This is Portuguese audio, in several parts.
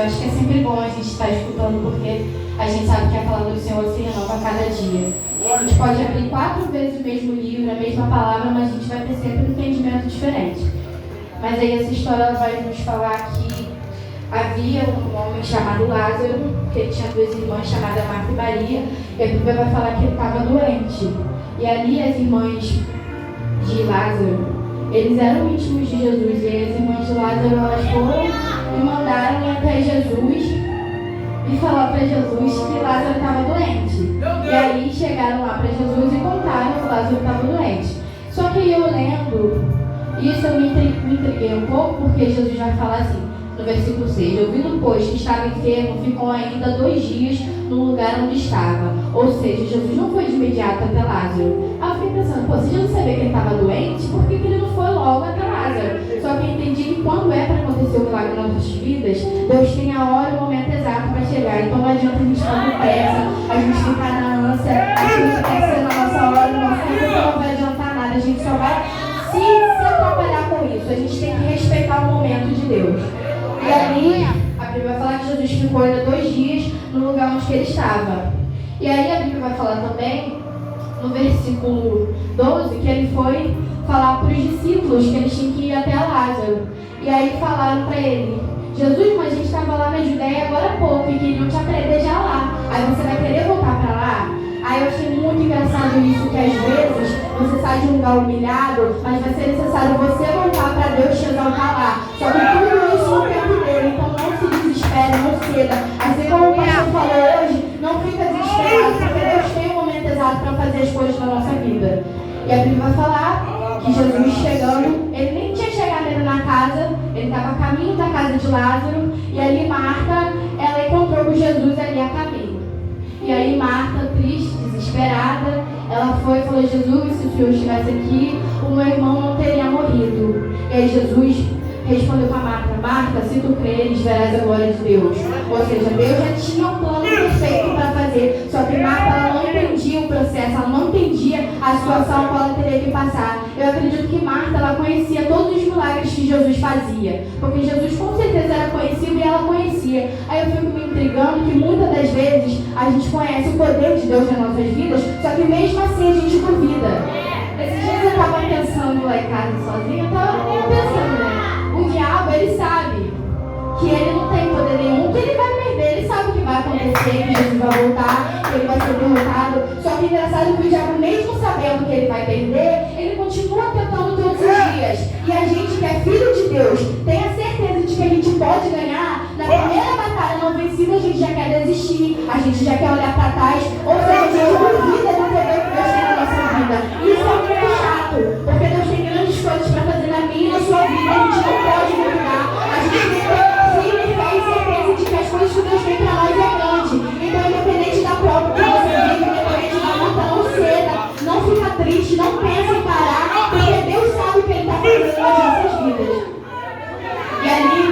acho que é sempre bom a gente estar escutando, porque a gente sabe que a palavra do Senhor se renova a cada dia. A gente pode abrir 4 vezes o mesmo livro, a mesma palavra, mas a gente vai ter sempre um entendimento diferente. Mas aí essa história vai nos falar que havia um homem chamado Lázaro, que ele tinha 2 irmãs chamadas Marta e Maria, e a Bíblia vai falar que ele estava doente. E ali as irmãs de Lázaro, eles eram íntimos de Jesus, e as irmãs de Lázaro, elas foram e mandaram ir até Jesus e falar para Jesus que Lázaro estava doente. E aí chegaram lá para Jesus e contaram que Lázaro estava doente. Só que eu lendo, isso eu me intriguei um pouco, porque Jesus vai falar assim, no versículo 6, ouvindo, pois, que estava enfermo, ficou ainda 2 dias no lugar onde estava. Ou seja, Jesus não foi de imediato até Lázaro. Aí eu fiquei pensando, pô, se Jesus sabia que ele estava doente, por que ele não foi logo até Lázaro? Só que eu entendi que quando é para acontecer o milagre nas nossas vidas, Deus tem a hora e o momento exato para chegar. Então não adianta a gente ficar com pressa, a gente ficar na ânsia, a gente tem que ser na nossa hora, no nosso tempo, não vai adiantar nada. A gente só vai se atrapalhar com isso. A gente tem que respeitar o momento de Deus. E ali, a Bíblia vai falar que Jesus ficou ainda 2 dias no lugar onde ele estava. E aí a Bíblia vai falar também, no versículo 12, que ele foi falar para os discípulos que eles tinham que ir até Lázaro. E aí falaram para ele, Jesus, mas a gente estava lá na Judéia agora há pouco e queriam te apedrejar lá. Aí você vai querer voltar para lá? Aí eu achei muito engraçado isso, que às vezes você sai de um lugar humilhado, mas vai ser necessário você voltar para Deus te exaltar lá. Só que tudo isso no tempo dele, então não se desespere, não ceda. Assim como o pastor falou hoje, não fica desesperado, porque Deus tem um momento exato para fazer as coisas na nossa vida. E a Bíblia vai falar que Jesus chegando, ele nem tinha chegado ainda na casa, ele estava a caminho da casa de Lázaro, e ali Marta, ela encontrou com Jesus ali a caminho. E aí Marta, triste, desesperada, ela foi e falou, Jesus, se o Senhor estivesse aqui, o meu irmão não teria morrido. E aí Jesus respondeu para Marta, Marta, se tu creres, verás a glória de Deus. Ou seja, Deus já tinha um plano perfeito para fazer, só que Marta, ela não entendia o processo, ela não entendia a situação que ela teria que passar. Eu acredito que Marta, ela conhecia todos os milagres que Jesus fazia, porque Jesus com certeza era conhecido e ela conhecia. Aí eu fico me intrigando que muitas das vezes a gente conhece o poder de Deus nas nossas vidas, só que mesmo assim a gente duvida. Esses dias eu estava pensando lá em casa sozinha, eu estava pensando, né? O diabo, ele sabe que ele não tem poder nenhum, que ele vai perder, ele sabe o que vai acontecer, que Jesus vai voltar, que ele vai ser derrotado. Só que é engraçado que o diabo, mesmo sabendo que ele vai perder, ele continua tentando todos os dias. E a gente que é filho de Deus, tem a certeza de que a gente pode ganhar. Na primeira batalha não vencida, a gente já quer desistir, a gente já quer olhar para trás, ou seja, a gente duvida do poder que Deus tem na nossa vida. Isso é muito chato, porque Deus tem grandes coisas para fazer na minha e na sua vida, a gente não pode duvidar. A gente tem que ter firme fé e certeza de que as coisas que Deus tem para nós é grande. Então, independente da prova que você vive, independente da luta, não ceda, não fica triste, não pensa em parar, porque Deus sabe o que Ele está fazendo nas nossas vidas. E ali,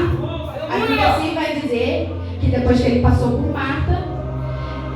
a Bíblia assim vai dizer que depois que ele passou por Marta,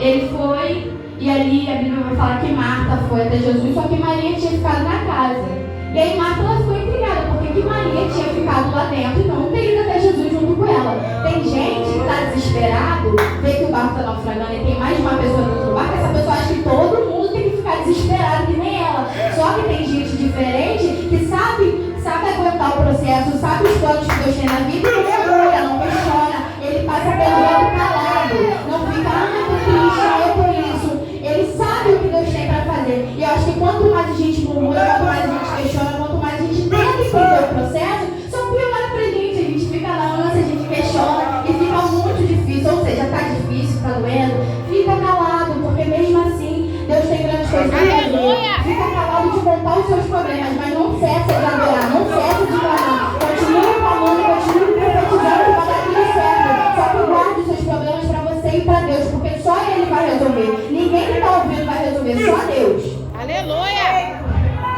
ele foi, e ali a Bíblia vai falar que Marta foi até Jesus, só que Maria tinha ficado na casa. E aí Marta, ela ficou intrigada, porque que Maria tinha ficado lá dentro e não ter ido até Jesus junto com ela. Tem gente que está desesperado, vê que o barco está naufragando e tem mais de uma pessoa dentro do barco, essa pessoa acha que todo mundo tem que ficar desesperado que nem ela. Só que tem gente diferente que sabe aguentar o processo, sabe os planos que Deus tem na vida e não mergulha, não questiona, ele passa pelo lado calado, não fica, eu tô triste, eu tô isso. Ele sabe o que Deus tem para fazer. E eu acho que quanto mais a gente murmura, quanto mais a gente questiona, quanto mais a gente tenta entender o processo, só piora pra gente. A gente fica na ânsia, a gente questiona e fica muito difícil. Ou seja, tá difícil, tá doendo, fica calado, porque mesmo assim Deus tem grandes coisas para fazer. Fica calado de contar os seus problemas, mas não cessa de adorar, não cessa de clamar. Continue clamando, continue profetizando que vai dar tudo certo. Só que guarde os seus problemas para você e para Deus, porque só Ele vai resolver. Ninguém que está ouvindo vai resolver, só Deus. Aleluia!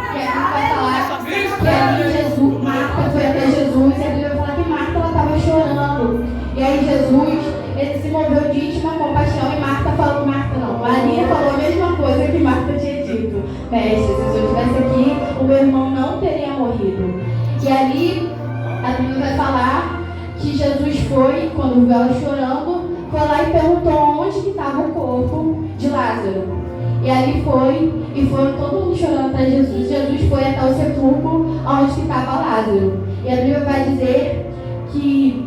E a gente vai falar que ali Jesus, Marta foi até Jesus, e a Bíblia vai falar que Marta estava chorando. E aí Jesus, ele se moveu de íntima compaixão, e Marta falou, Maria falou a mesma coisa que Marta tinha dito. Mestre, se eu estivesse aqui, o meu irmão não teria morrido. E ali, a Bíblia vai falar que Jesus foi, quando viu ela chorando, foi lá e perguntou onde que estava o corpo de Lázaro. E ali foi, e foi todo mundo chorando para Jesus. Jesus foi até o sepulcro onde que estava Lázaro. E a Bíblia vai dizer que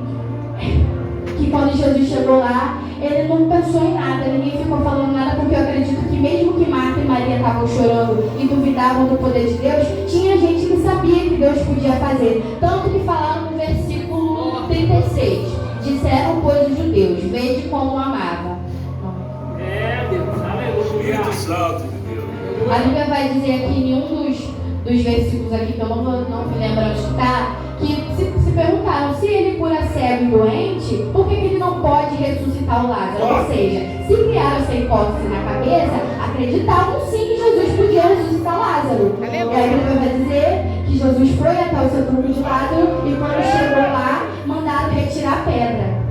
quando Jesus chegou lá, ele não pensou em nada, ninguém ficou falando nada, porque eu acredito que mesmo que Marta e Maria estavam chorando e duvidavam do poder de Deus, tinha gente que sabia que Deus podia fazer. Tanto que falaram no versículo 36, disseram, pois, os judeus, vede como amava. Deus, aleluia. A Bíblia vai dizer aqui em um dos versículos aqui, que eu não me lembro onde está, que se perguntaram se ele cura cego e doente, por que ele não pode ressuscitar o Lázaro? Ou seja, se criaram essa hipótese na cabeça, acreditavam sim que Jesus podia ressuscitar Lázaro. E aí a Bíblia vai dizer que Jesus foi até o sepulcro de Lázaro e quando chegou lá, mandaram retirar a pedra.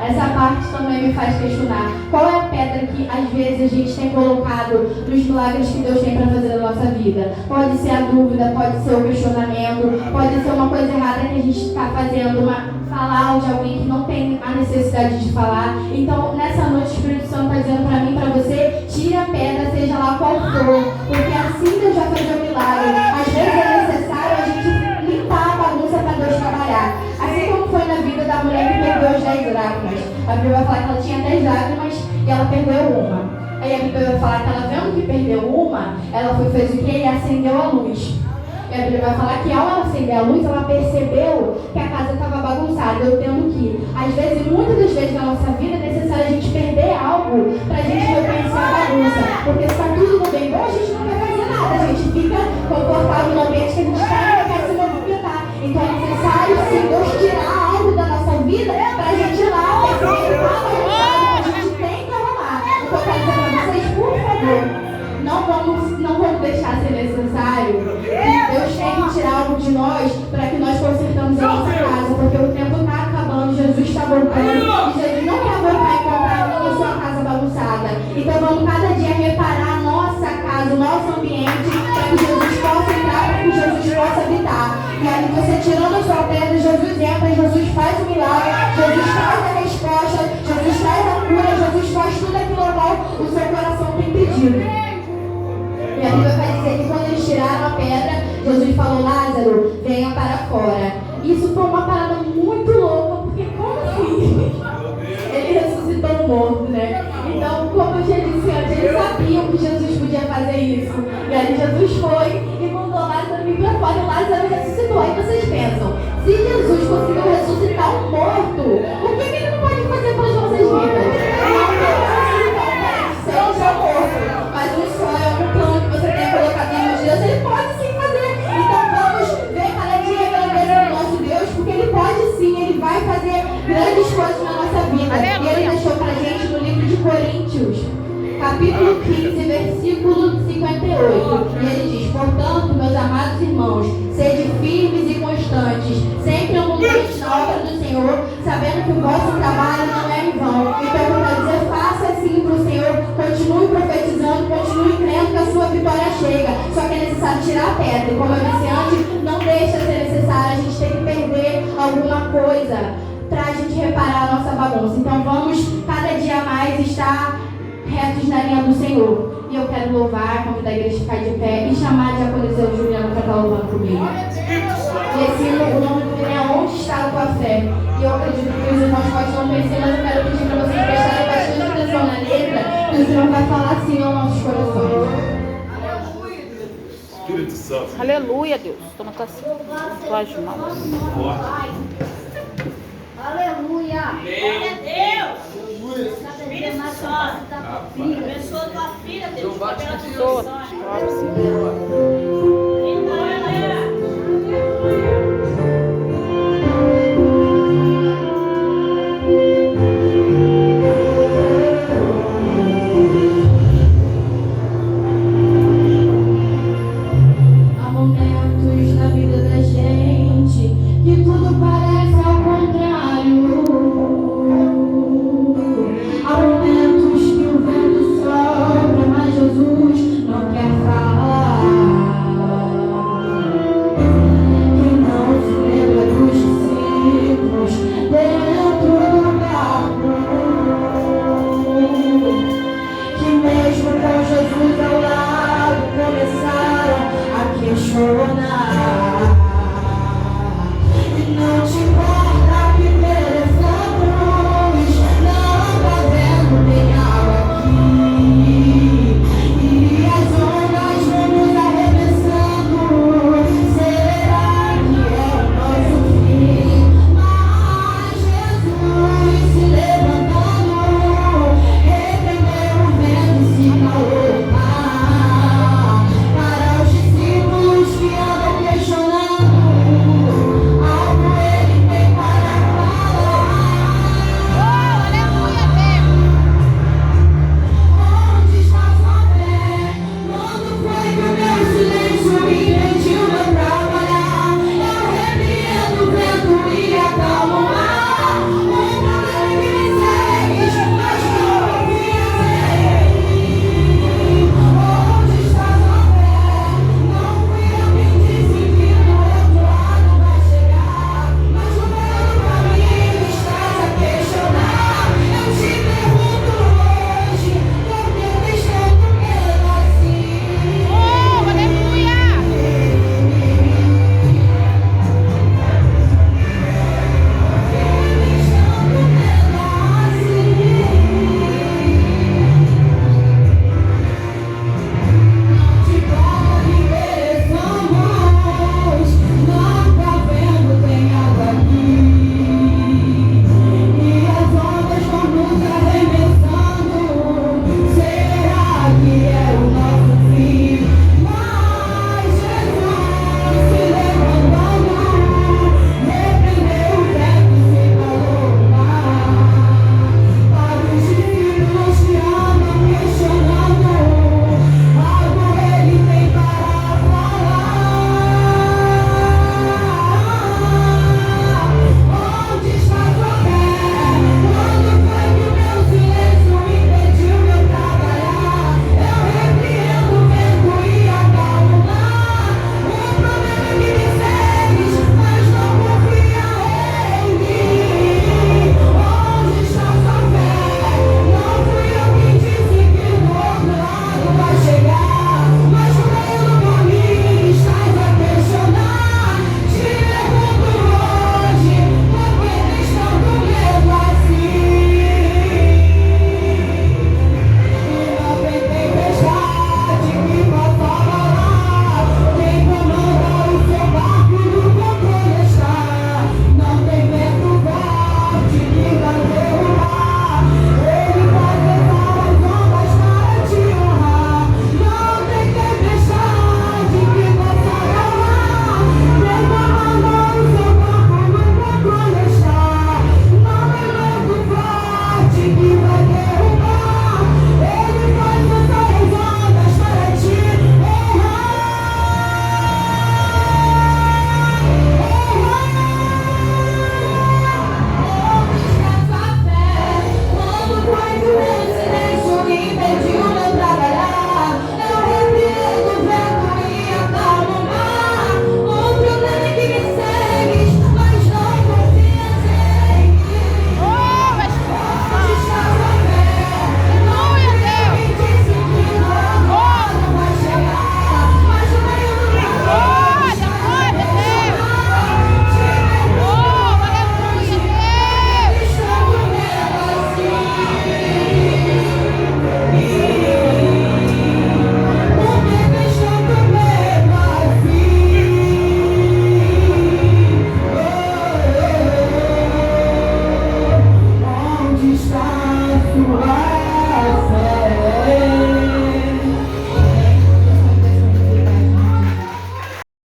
Essa parte também me faz questionar qual é a pedra que às vezes a gente tem colocado nos milagres que Deus tem para fazer na nossa vida. Pode ser a dúvida, pode ser o questionamento, pode ser uma coisa errada que a gente está fazendo, falar de alguém que não tem a necessidade de falar. Então, nessa noite, o Espírito Santo está dizendo para mim, para você, tire a pedra, seja lá qual for, porque assim Deus vai fazer o milagre. Às vezes é necessário a gente limpar a bagunça para Deus trabalhar. Assim como foi na vida da mulher que perdeu as 10 dracmas. A Bíblia vai falar que ela tinha 10 dracmas e ela perdeu uma. Aí a Bíblia vai falar que ela, vendo que perdeu uma, ela fez o quê? E acendeu a luz. E a Bíblia vai falar que ao ela acender a luz, ela percebeu que a casa estava bagunçada. Eu tendo que, às vezes, muitas das vezes na nossa vida, é necessário a gente perder algo para a gente reconhecer a bagunça. Porque se está tudo no bem bom, a gente não quer fazer nada. A gente fica confortável no ambiente que a gente está e não quer se movimentar. Então é necessário, sim, Deus tirar algo da nossa vida para a gente ir lá perceber que está bagunçado. A gente tem que arrumar. Então eu quero dizer para vocês, por favor, não vamos deixar ser necessário. Deus tem que tirar algo de nós para que nós consertamos a nossa casa, porque o tempo está acabando, Jesus está voltando e Jesus não quer voltar e encontrar a minha e sua casa bagunçada. Então vamos cada dia reparar a nossa casa, o nosso ambiente, para que Jesus possa entrar, para que Jesus possa habitar. E aí você tirando a sua pedra, Jesus entra, Jesus faz o milagre, Jesus traz a resposta, Jesus traz a cura, Jesus faz tudo aquilo ao qual o seu coração tem pedido. E a Bíblia vai dizer que quando eles tiraram a pedra, Jesus falou, Lázaro, venha para fora. Isso foi uma parada muito louca, porque como assim? Ele ressuscitou o morto, né? Então, como eu já disse antes, eles sabiam que Jesus podia fazer isso. E aí Jesus foi e mandou Lázaro vir para fora e Lázaro ressuscitou. Aí vocês pensam, se Jesus conseguiu ressuscitar um morto, o que ele não pode fazer para as nossas vidas? Seja morto, mas um sonho, um plano que você tem colocado nos dias, ele pode sim fazer. Então vamos ver cada dia a grandeza do nosso Deus, porque ele pode sim, ele vai fazer grandes coisas na nossa vida. E ele deixou pra gente no livro de Coríntios, capítulo 15, versículo 58. E ele diz, portanto, meus amados irmãos, sede firmes e constantes, sempre abundantes na obra do Senhor, sabendo que o vosso trabalho não é em vão. Então eu quero dizer, faça assim para o Senhor, continue profetizando, continue crendo que a sua vitória chega. Só que é necessário tirar a pedra. E como eu disse antes, não deixa de ser necessário, a gente tem que perder alguma coisa para a gente reparar a nossa bagunça. Então vamos cada dia mais estar retos na linha do Senhor. E eu quero louvar, convidar a igreja a ficar de pé e chamar de acontecer o Juliano para estar louvando comigo. E esse o nome do é onde está a tua fé. E eu acredito que os irmãos podem não conhecer, mas eu quero pedir para vocês prestarem bastante atenção na letra, que o Senhor vai falar assim aos nossos corações. Espírito Santo. Aleluia, Deus. Toma tuas mãos. Aleluia. Glória a Deus. Espírito Santo. Abençoa tua filha, Deus. Abençoa.